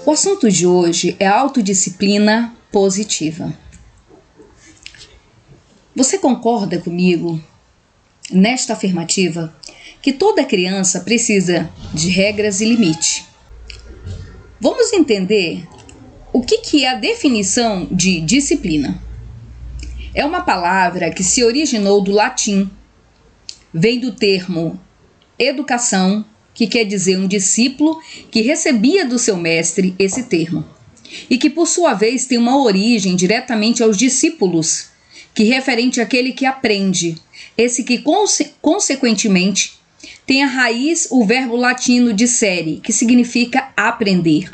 O assunto de hoje é autodisciplina positiva. Você concorda comigo nesta afirmativa que toda criança precisa de regras e limite? Vamos entender o que é a definição de disciplina. É uma palavra que se originou do latim, vem do termo educação, que quer dizer um discípulo que recebia do seu mestre esse termo, e que por sua vez tem uma origem diretamente aos discípulos, que referente àquele que aprende, esse que consequentemente tem a raiz o verbo latino dicere, que significa aprender.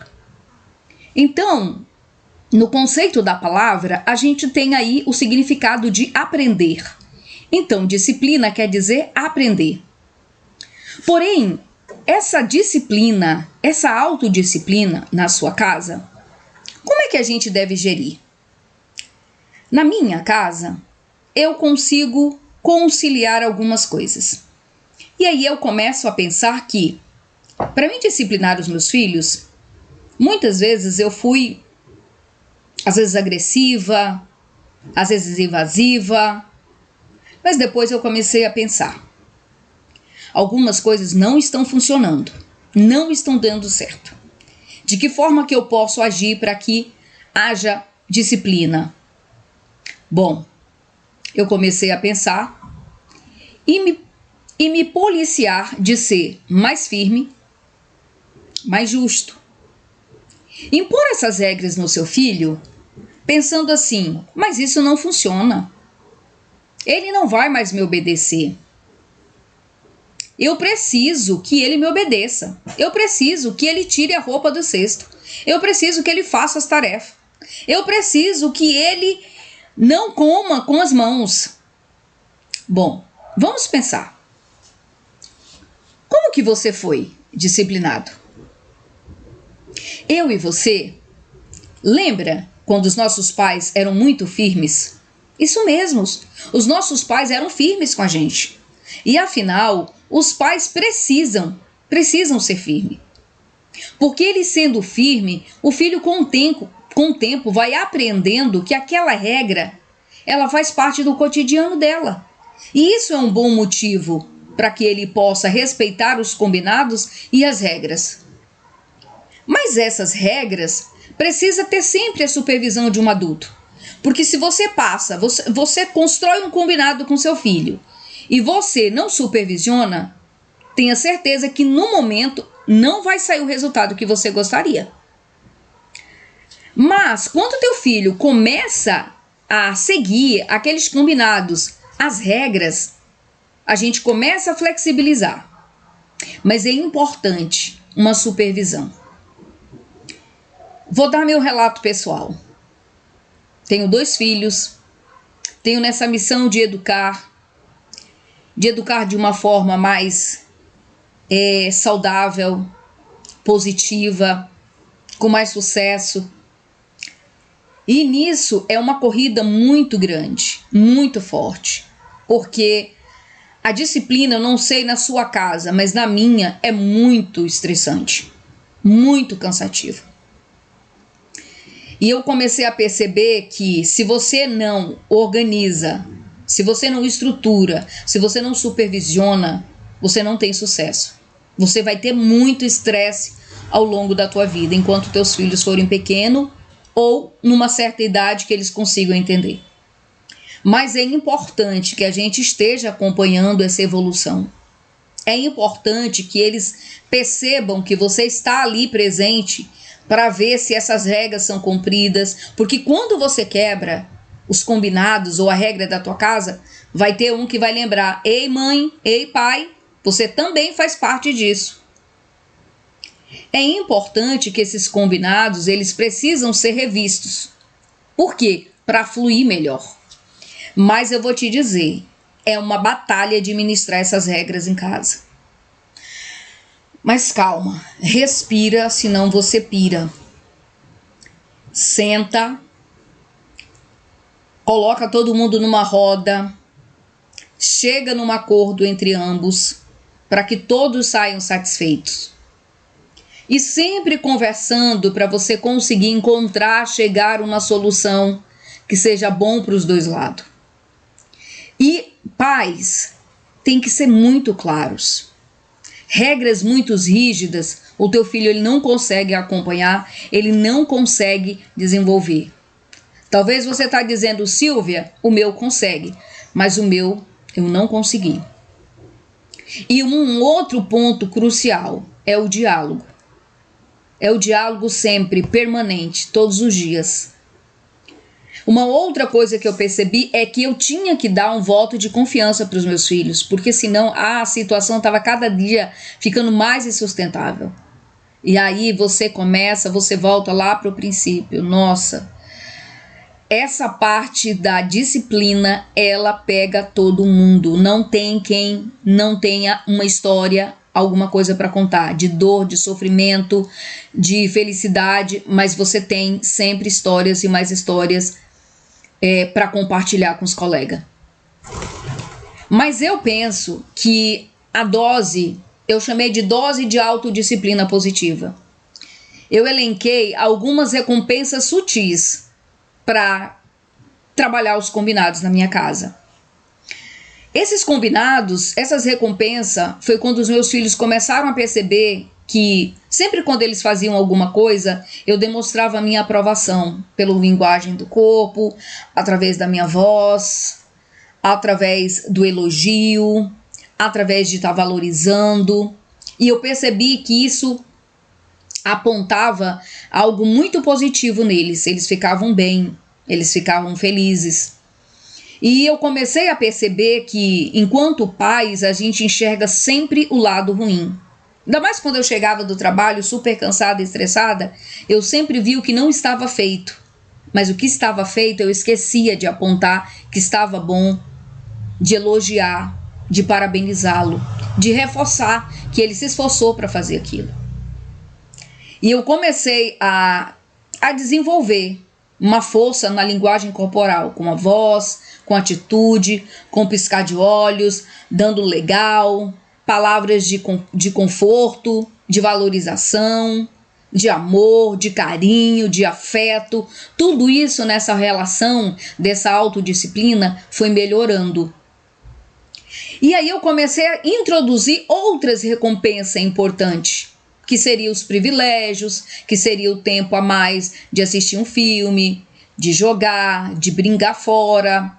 Então, no conceito da palavra, a gente tem aí o significado de aprender. Então, disciplina quer dizer aprender. Porém, essa disciplina, essa autodisciplina na sua casa, como é que a gente deve gerir? Na minha casa, eu consigo conciliar algumas coisas. E aí eu começo a pensar que, para mim disciplinar os meus filhos, muitas vezes eu fui, às vezes agressiva, às vezes invasiva, mas depois eu comecei a pensar. Algumas coisas não estão funcionando, não estão dando certo. De que forma que eu posso agir para que haja disciplina? Bom, eu comecei a pensar e me policiar de ser mais firme, mais justo. Impor essas regras no seu filho, pensando assim, mas isso não funciona. Ele não vai mais me obedecer. Eu preciso que ele me obedeça. Eu preciso que ele tire a roupa do cesto. Eu preciso que ele faça as tarefas. Eu preciso que ele não coma com as mãos. Bom, vamos pensar. Como que você foi disciplinado? Eu e você, lembra quando os nossos pais eram muito firmes? Isso mesmo, os nossos pais eram firmes com a gente. E afinal, os pais precisam ser firmes. Porque ele sendo firme, o filho com o tempo vai aprendendo que aquela regra, ela faz parte do cotidiano dela. E isso é um bom motivo para que ele possa respeitar os combinados e as regras. Mas essas regras precisam ter sempre a supervisão de um adulto. Porque se você você constrói um combinado com seu filho e você não supervisiona, tenha certeza que no momento não vai sair o resultado que você gostaria. Mas quando teu filho começa a seguir aqueles combinados, as regras, a gente começa a flexibilizar. Mas é importante uma supervisão. Vou dar meu relato pessoal. Tenho 2 filhos, tenho nessa missão de educar de uma forma mais saudável, positiva, com mais sucesso. E nisso é uma corrida muito grande, muito forte, porque a disciplina, eu não sei na sua casa, mas na minha é muito estressante, muito cansativo. E eu comecei a perceber que se você não organiza, se você não estrutura, se você não supervisiona, você não tem sucesso. Você vai ter muito estresse ao longo da tua vida, enquanto teus filhos forem pequenos ou numa certa idade que eles consigam entender. Mas é importante que a gente esteja acompanhando essa evolução. É importante que eles percebam que você está ali presente para ver se essas regras são cumpridas, porque quando você quebra os combinados ou a regra da tua casa, vai ter um que vai lembrar: ei mãe, ei pai, você também faz parte disso. É importante que esses combinados, eles precisam ser revistos. Por quê? Para fluir melhor. Mas eu vou te dizer, é uma batalha administrar essas regras em casa. Mas calma, respira, senão você pira. Senta, coloca todo mundo numa roda, chega num acordo entre ambos, para que todos saiam satisfeitos. e sempre conversando para você conseguir chegar a uma solução que seja bom para os dois lados. E pais têm que ser muito claros. Regras muito rígidas, o teu filho ele não consegue acompanhar, ele não consegue desenvolver. Talvez você está dizendo, Silvia, o meu consegue, mas o meu eu não consegui. E um outro ponto crucial é o diálogo. É o diálogo sempre, permanente, todos os dias. Uma outra coisa que eu percebi é que eu tinha que dar um voto de confiança para os meus filhos, porque senão a situação estava cada dia ficando mais insustentável. E aí você volta lá para o princípio. Nossa, essa parte da disciplina, ela pega todo mundo. Não tem quem não tenha uma história, alguma coisa para contar, de dor, de sofrimento, de felicidade, mas você tem sempre histórias e mais histórias para compartilhar com os colegas. Mas eu penso que a dose, eu chamei de dose de autodisciplina positiva. Eu elenquei algumas recompensas sutis para trabalhar os combinados na minha casa. Esses combinados, essas recompensas, foi quando os meus filhos começaram a perceber que sempre quando eles faziam alguma coisa, eu demonstrava a minha aprovação pela linguagem do corpo, através da minha voz, através do elogio, através de estar valorizando. E eu percebi que isso apontava algo muito positivo neles. Eles ficavam bem, eles ficavam felizes. E eu comecei a perceber que, enquanto pais, a gente enxerga sempre o lado ruim. Ainda mais quando eu chegava do trabalho super cansada e estressada, eu sempre vi o que não estava feito. Mas o que estava feito eu esquecia de apontar que estava bom, de elogiar, de parabenizá-lo, de reforçar que ele se esforçou para fazer aquilo. E eu comecei a desenvolver uma força na linguagem corporal, com a voz, com atitude, com piscar de olhos, dando legal, palavras de conforto, de valorização, de amor, de carinho, de afeto. Tudo isso nessa relação dessa autodisciplina foi melhorando. E aí eu comecei a introduzir outras recompensas importantes, que seriam os privilégios, que seria o tempo a mais de assistir um filme, de jogar, de brincar fora,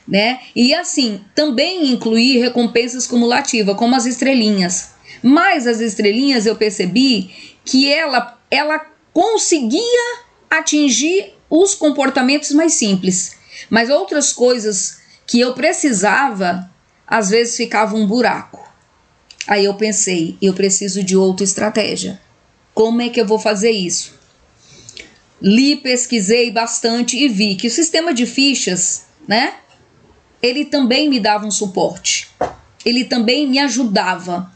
né? E assim, também incluir recompensas cumulativas, como as estrelinhas. Mas as estrelinhas eu percebi que ela conseguia atingir os comportamentos mais simples. Mas outras coisas que eu precisava, às vezes ficava um buraco. Aí eu pensei, eu preciso de outra estratégia. Como é que eu vou fazer isso? Li, pesquisei bastante e vi que o sistema de fichas, né? Ele também me dava um suporte. Ele também me ajudava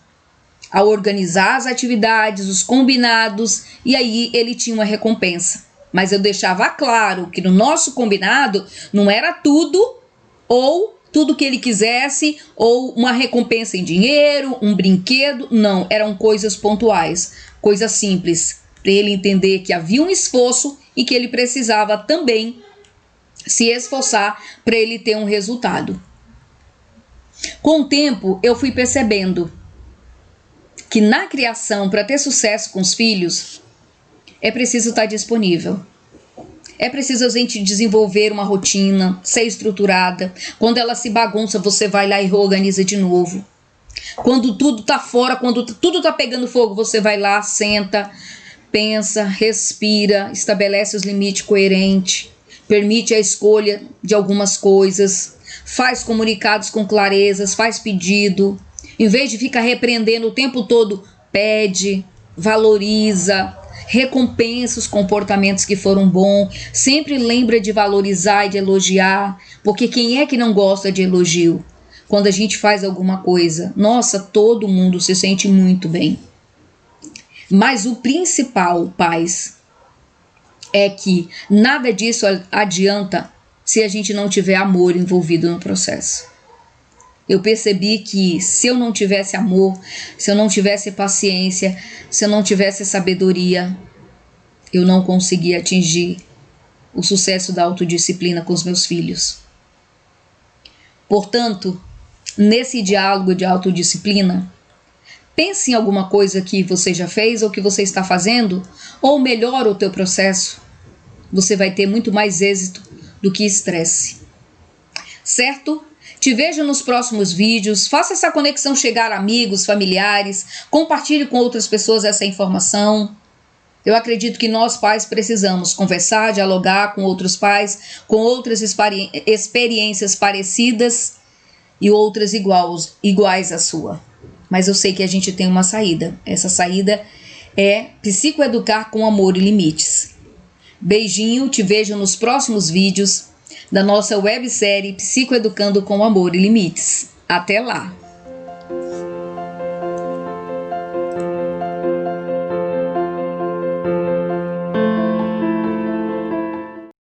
a organizar as atividades, os combinados, e aí ele tinha uma recompensa. Mas eu deixava claro que no nosso combinado não era tudo ou tudo que ele quisesse, ou uma recompensa em dinheiro, um brinquedo. Não, eram coisas pontuais, coisas simples, para ele entender que havia um esforço e que ele precisava também se esforçar para ele ter um resultado. Com o tempo, eu fui percebendo que na criação, para ter sucesso com os filhos, é preciso estar disponível. É preciso a gente desenvolver uma rotina, ser estruturada. Quando ela se bagunça, você vai lá e reorganiza de novo. Quando tudo tá fora, quando tudo tá pegando fogo, você vai lá, senta, pensa, respira, estabelece os limites coerentes, permite a escolha de algumas coisas, faz comunicados com clarezas, faz pedido. Em vez de ficar repreendendo o tempo todo, pede, valoriza, recompensa os comportamentos que foram bons, sempre lembra de valorizar e de elogiar, porque quem é que não gosta de elogio? Quando a gente faz alguma coisa, nossa, todo mundo se sente muito bem. Mas o principal, pais, é que nada disso adianta se a gente não tiver amor envolvido no processo. Eu percebi que se eu não tivesse amor, se eu não tivesse paciência, se eu não tivesse sabedoria, eu não conseguia atingir o sucesso da autodisciplina com os meus filhos. Portanto, nesse diálogo de autodisciplina, pense em alguma coisa que você já fez ou que você está fazendo, ou melhora o teu processo. Você vai ter muito mais êxito do que estresse. Certo? Te vejo nos próximos vídeos. Faça essa conexão chegar a amigos, familiares. Compartilhe com outras pessoas essa informação. Eu acredito que nós pais precisamos conversar, dialogar com outros pais, com outras experiências parecidas e outras iguais à sua. Mas eu sei que a gente tem uma saída. Essa saída é psicoeducar com amor e limites. Beijinho, te vejo nos próximos vídeos da nossa websérie Psicoeducando com Amor e Limites. Até lá!